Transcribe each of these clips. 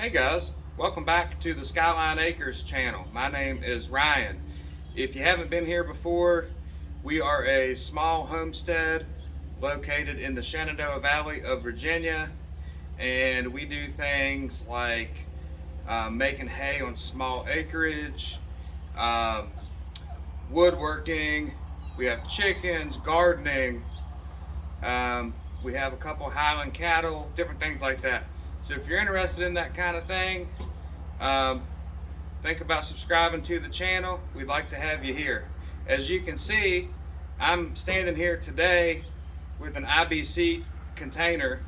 Hey guys, welcome back to the Skyline Acres channel. My name is Ryan. If you haven't been here before, we are a small homestead located in the Shenandoah Valley of Virginia, and we do things like making hay on small acreage, woodworking, we have chickens, gardening, we have a couple Highland cattle, different things like that. So if you're interested in that kind of thing, think about subscribing to the channel. We'd like to have you here. As you can see, I'm standing here today with an IBC container,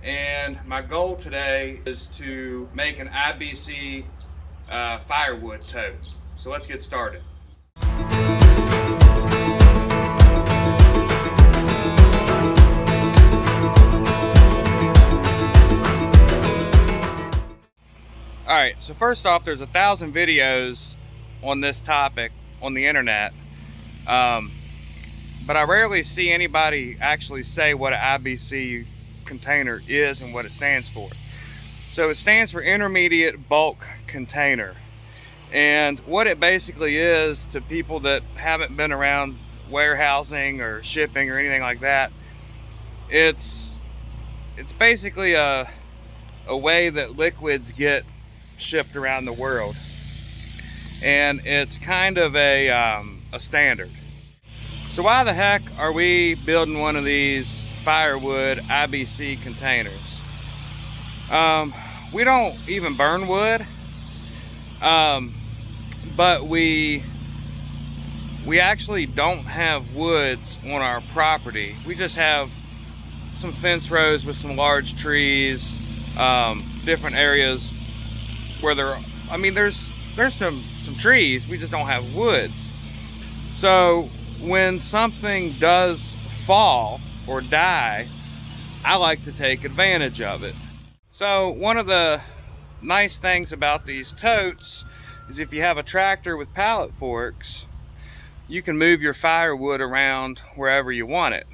and my goal today is to make an IBC firewood tote. So let's get started. Alright, so first off, there's 1,000 videos on this topic on the internet, but I rarely see anybody actually say what an IBC container is and what it stands for. So it stands for Intermediate Bulk Container, and what it basically is, to people that haven't been around warehousing or shipping or anything like that, it's basically a way that liquids get shipped around the world, and it's kind of a standard. So why the heck are we building one of these firewood IBC containers? We don't even burn wood, but we actually don't have woods on our property. We just have some fence rows with some large trees, different areas where there's some trees, we just don't have woods. So when something does fall or die, I like to take advantage of it. So one of the nice things about these totes is if you have a tractor with pallet forks, you can move your firewood around wherever you want it.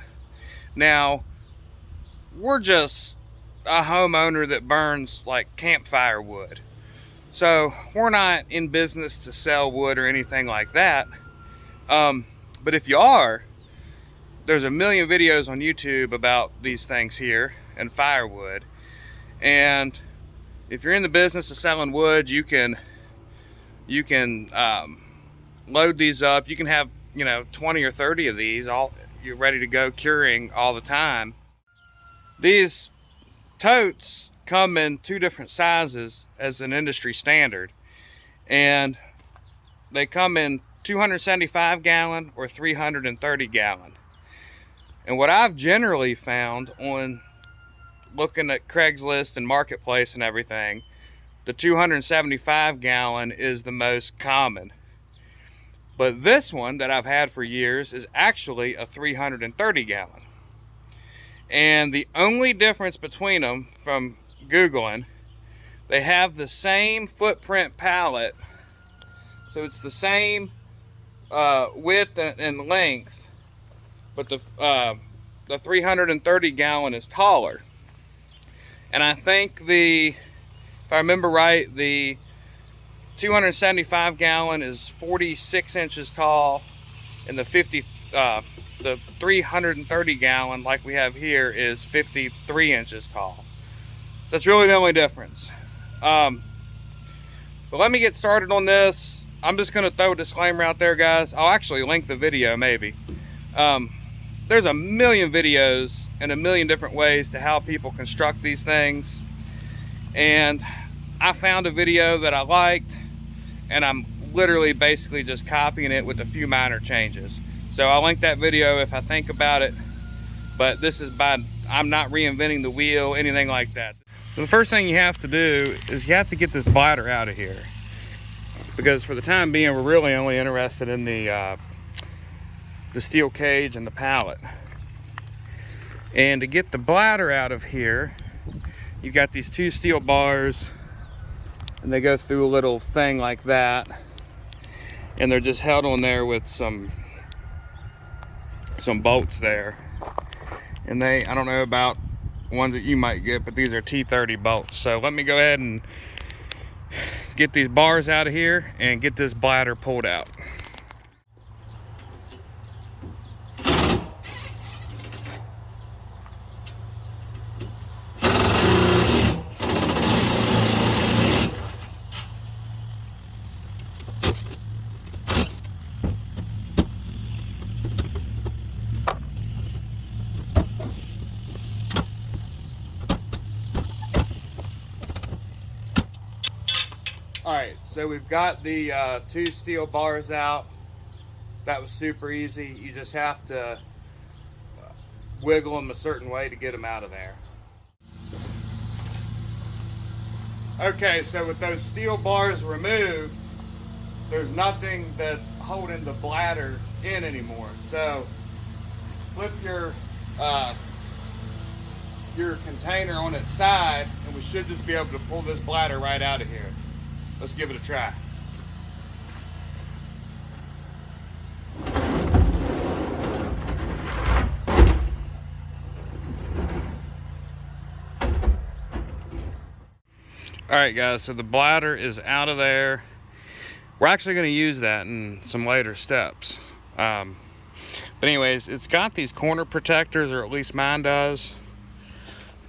Now, we're just a homeowner that burns like campfire wood. So we're not in business to sell wood or anything like that. But if you are, there's a million videos on YouTube about these things here and firewood. And if you're in the business of selling wood, you can load these up. You can have 20 or 30 of these, you're ready to go curing all the time. These totes come in 2 different sizes as an industry standard, and they come in 275 gallon or 330 gallon. And what I've generally found on looking at Craigslist and Marketplace and everything, the 275 gallon is the most common. But this one that I've had for years is actually a 330 gallon. And the only difference between them, from Googling, they have the same footprint pallet, so it's the same width and length, but the 330 gallon is taller. And I think if I remember right, the 275 gallon is 46 inches tall, and the 330 gallon like we have here is 53 inches tall. So that's really the only difference. But let me get started on this. I'm just going to throw a disclaimer out there, guys. I'll actually link the video maybe. There's a million videos and a million different ways to how people construct these things, and I found a video that I liked, and I'm literally basically just copying it with a few minor changes. So I'll link that video if I think about it, but I'm not reinventing the wheel, anything like that. So the first thing you have to do is you have to get this bladder out of here, because for the time being, we're really only interested in the steel cage and the pallet. And to get the bladder out of here, you've got these 2 steel bars, and they go through a little thing like that, and they're just held on there with some bolts there. And I don't know about ones that you might get, but these are T30 bolts. So let me go ahead and get these bars out of here and get this bladder pulled out. All right, so we've got the 2 steel bars out. That was super easy. You just have to wiggle them a certain way to get them out of there. Okay, so with those steel bars removed, there's nothing that's holding the bladder in anymore. So flip your container on its side, and we should just be able to pull this bladder right out of here. Let's give it a try. All right, guys, so the bladder is out of there. We're actually going to use that in some later steps. But anyways, it's got these corner protectors, or at least mine does.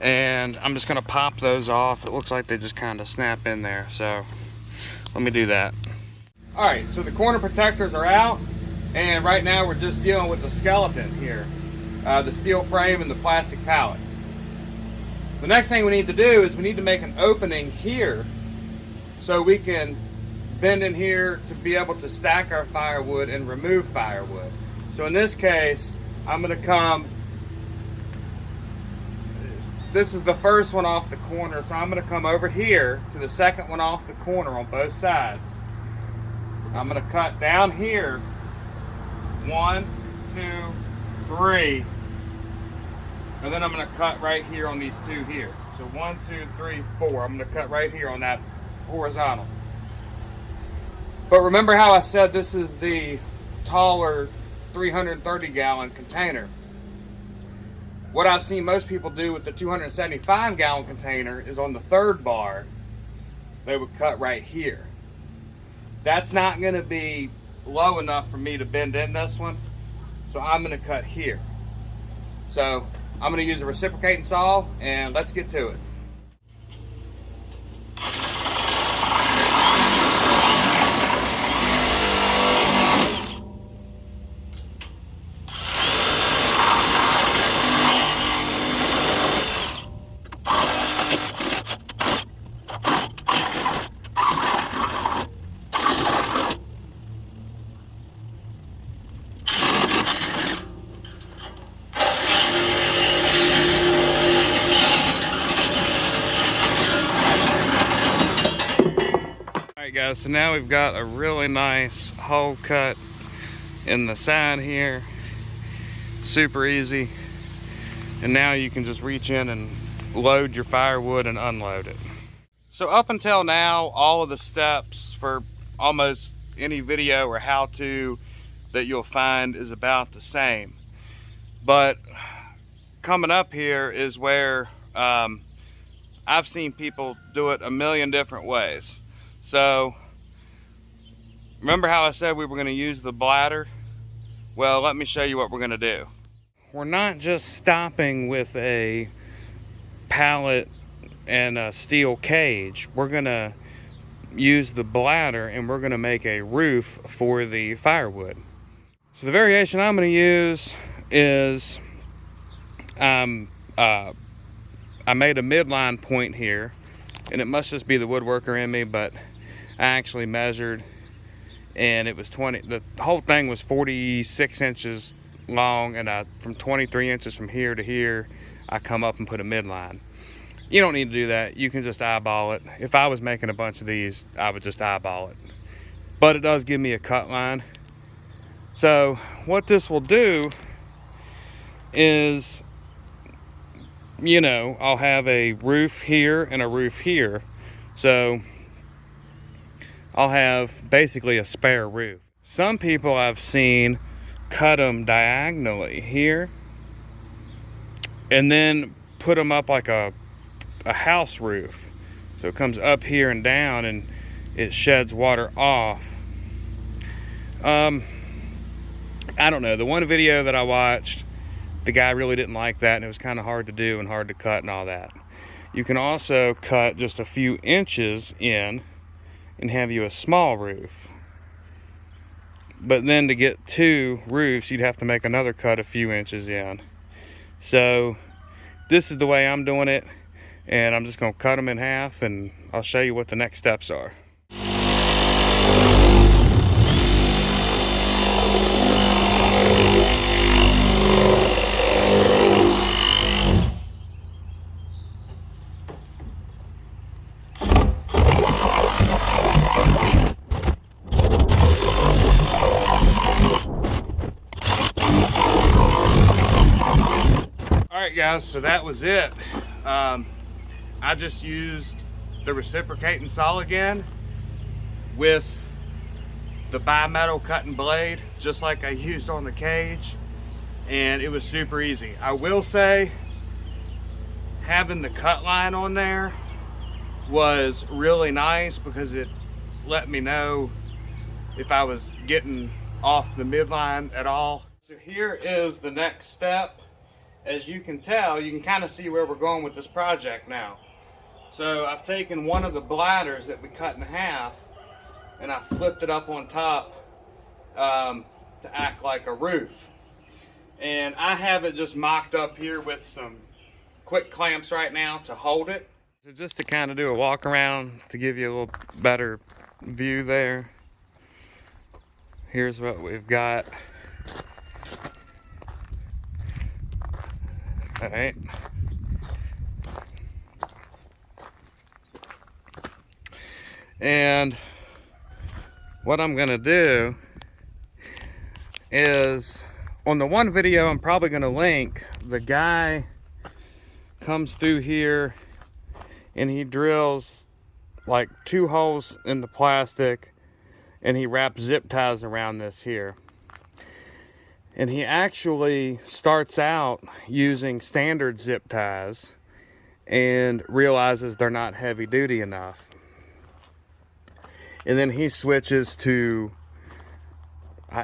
And I'm just going to pop those off. It looks like they just kind of snap in there. So let me do that. All right, so the corner protectors are out. And right now we're just dealing with the skeleton here. The steel frame and the plastic pallet. So the next thing we need to do is we need to make an opening here so we can bend in here to be able to stack our firewood and remove firewood. So in this case, I'm going to come, this is the first one off the corner, so I'm going to come over here to the second one off the corner on both sides. I'm going to cut down here, 1, 2, 3, and then I'm going to cut right here on these 2 here. So 1, 2, 3, 4. I'm going to cut right here on that horizontal. But remember how I said this is the taller 330 gallon container. What I've seen most people do with the 275 gallon container is on the 3rd bar, they would cut right here. That's not going to be low enough for me to bend in this one, so I'm going to cut here. So I'm going to use a reciprocating saw, and let's get to it. Guys, so now we've got a really nice hole cut in the side here, super easy, and now you can just reach in and load your firewood and unload it. So up until now, all of the steps for almost any video or how-to that you'll find is about the same, but coming up here is where I've seen people do it a million different ways. So remember how I said we were going to use the bladder? Well, let me show you what we're going to do. We're not just stopping with a pallet and a steel cage. We're going to use the bladder, and we're going to make a roof for the firewood. So the variation I'm going to use is I made a midline point here, and it must just be the woodworker in me, but I actually measured, and it was the whole thing was 46 inches long, and from 23 inches from here to here, I come up and put a midline. You don't need to do that. You can just eyeball it. If I was making a bunch of these, I would just eyeball it. But it does give me a cut line. So what this will do is, you know, I'll have a roof here and a roof here. So I'll have basically a spare roof. Some people I've seen cut them diagonally here and then put them up like a house roof. So it comes up here and down and it sheds water off. I don't know, the one video that I watched, the guy really didn't like that, and it was kind of hard to do and hard to cut and all that. You can also cut just a few inches in and have you a small roof. But then to get 2 roofs, you'd have to make another cut a few inches in. So this is the way I'm doing it, and I'm just going to cut them in half, and I'll show you what the next steps are. Alright guys, so that was it. I just used the reciprocating saw again with the bimetal cutting blade, just like I used on the cage, and it was super easy. I will say, having the cut line on there was really nice because it let me know if I was getting off the midline at all. So here is the next step. As you can tell, you can kind of see where we're going with this project now. So I've taken one of the bladders that we cut in half and I flipped it up on top to act like a roof. And I have it just mocked up here with some quick clamps right now to hold it. So just to kind of do a walk around to give you a little better view there. Here's what we've got. All right. And what I'm gonna do is, on the one video I'm probably gonna link, the guy comes through here and he drills like 2 holes in the plastic and he wraps zip ties around this here. And he actually starts out using standard zip ties and realizes they're not heavy duty enough. And then he switches to,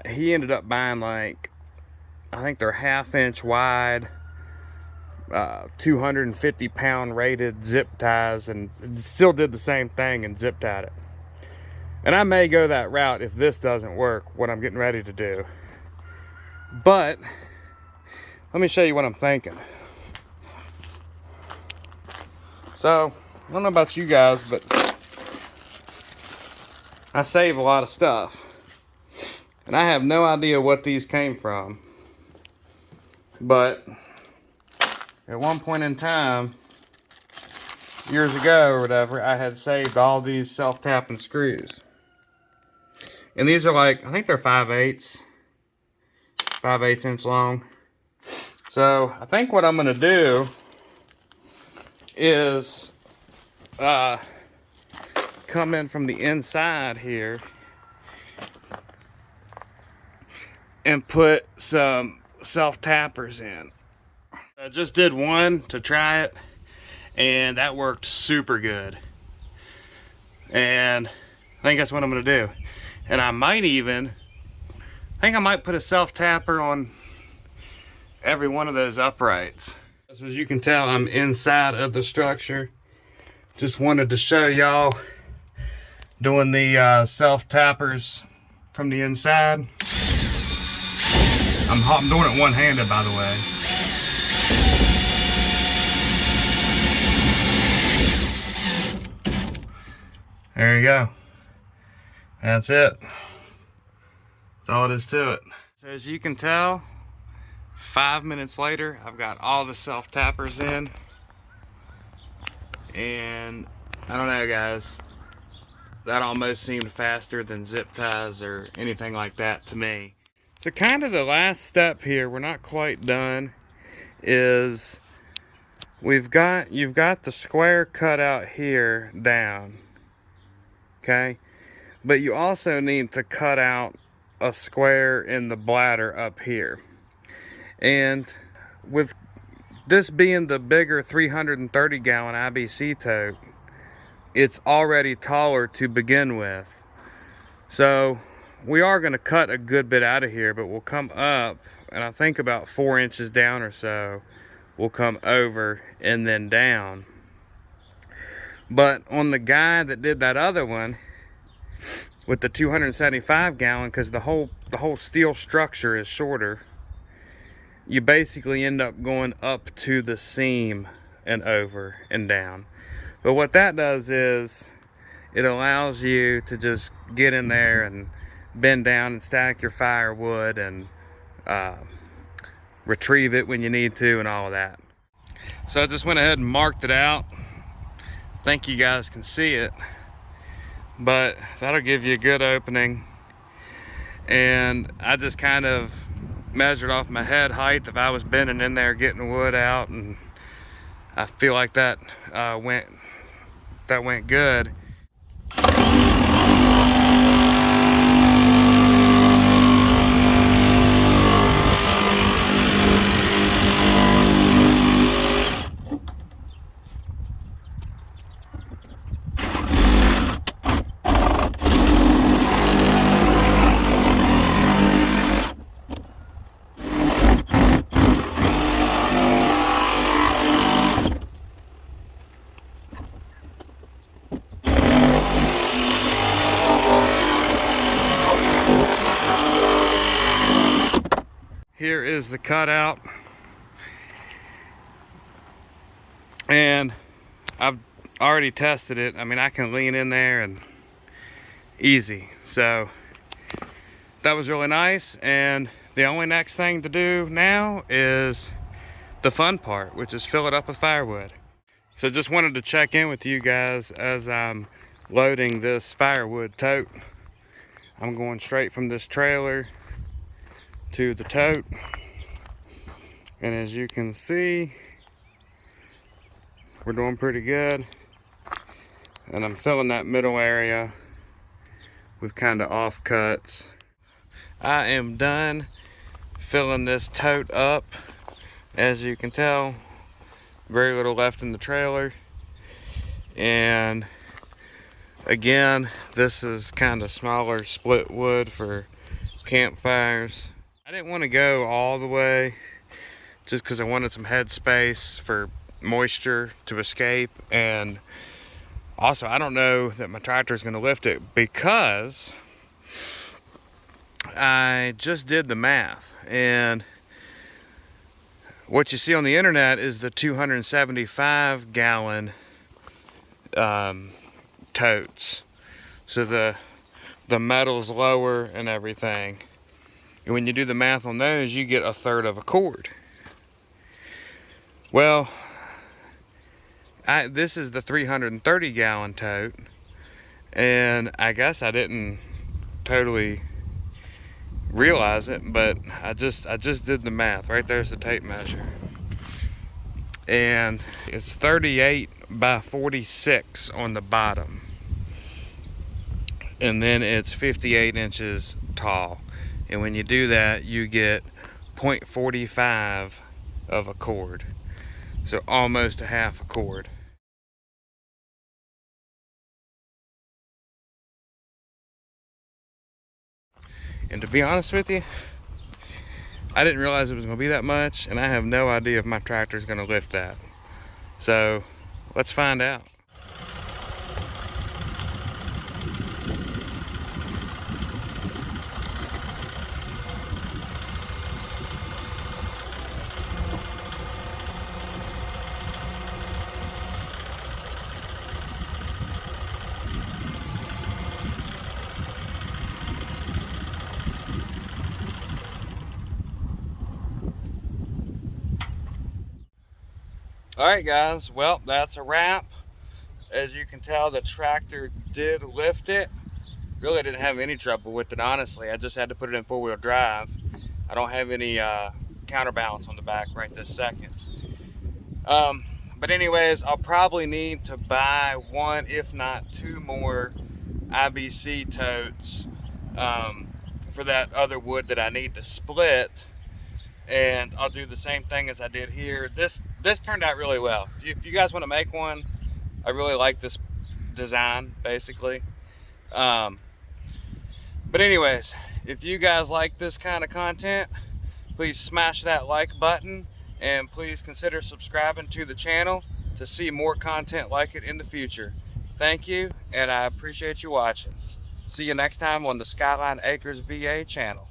he ended up buying like, I think they're 1/2 inch wide, 250 pound rated zip ties, and still did the same thing and zip tied it. And I may go that route if this doesn't work, what I'm getting ready to do. But let me show you what I'm thinking. So I don't know about you guys, but I save a lot of stuff, and I have no idea what these came from, but at one point in time, years ago or whatever, I had saved all these self-tapping screws. And these are like, I think they're 5/8 inch long. So I think what I'm gonna do is come in from the inside here and put some self-tappers in. I just did one to try it, and that worked super good. And I think that's what I'm gonna do. And I might even, I think I might put a self-tapper on every one of those uprights. As you can tell, I'm inside of the structure. Just wanted to show y'all doing the self-tappers from the inside. I'm doing it one-handed, by the way. There you go. That's it. That's all it is to it. So as you can tell, 5 minutes later, I've got all the self-tappers in. And I don't know, guys, that almost seemed faster than zip ties or anything like that to me. So kind of the last step here, we're not quite done, is you've got the square cut out here down, okay? But you also need to cut out a square in the bladder up here. And with This being the bigger 330 gallon IBC tote, it's already taller to begin with. So we are going to cut a good bit out of here, but we'll come up, and I think about 4 inches down or so, we'll come over and then down. But on the guy that did that other one with the 275 gallon, because the whole steel structure is shorter, you basically end up going up to the seam and over and down. But what that does is it allows you to just get in there and bend down and stack your firewood and retrieve it when you need to and all of that. So I just went ahead and marked it out. Think you guys can see it, but that'll give you a good opening. And I just kind of measured off my head height if I was bending in there getting wood out, and I feel like that went good. Here is the cutout, and I've already tested it. I mean, I can lean in there and easy. So that was really nice, and the only next thing to do now is the fun part, which is fill it up with firewood. So just wanted to check in with you guys as I'm loading this firewood tote. I'm going straight from this trailer to the tote, and as you can see, we're doing pretty good. And I'm filling that middle area with kind of offcuts. I am done filling this tote up. As you can tell, very little left in the trailer. And again, this is kind of smaller split wood for campfires. I didn't want to go all the way just because I wanted some head space for moisture to escape, and also I don't know that my tractor is going to lift it, because I just did the math, and what you see on the internet is the 275 gallon totes, so the metal's lower and everything. And when you do the math on those, you get 1/3 of a cord. Well, this is the 330 gallon tote, and I guess I didn't totally realize it, but I just did the math. Right there's the tape measure, and it's 38 by 46 on the bottom, and then it's 58 inches tall. And when you do that, you get 0.45 of a cord. So almost a half a cord. And to be honest with you, I didn't realize it was going to be that much, and I have no idea if my tractor is going to lift that. So let's find out. All right, guys, well, that's a wrap. As you can tell, the tractor did lift it. Really didn't have any trouble with it, honestly. I just had to put it in 4-wheel drive. I don't have any counterbalance on the back right this second. But anyways, I'll probably need to buy 1, if not 2 more IBC totes for that other wood that I need to split. And I'll do the same thing as I did here. this turned out really well. If you guys want to make one, I really like this design, basically. But anyways, if you guys like this kind of content, please smash that like button, and please consider subscribing to the channel to see more content like it in the future. Thank you, and I appreciate you watching. See you next time on the Skyline Acres VA channel.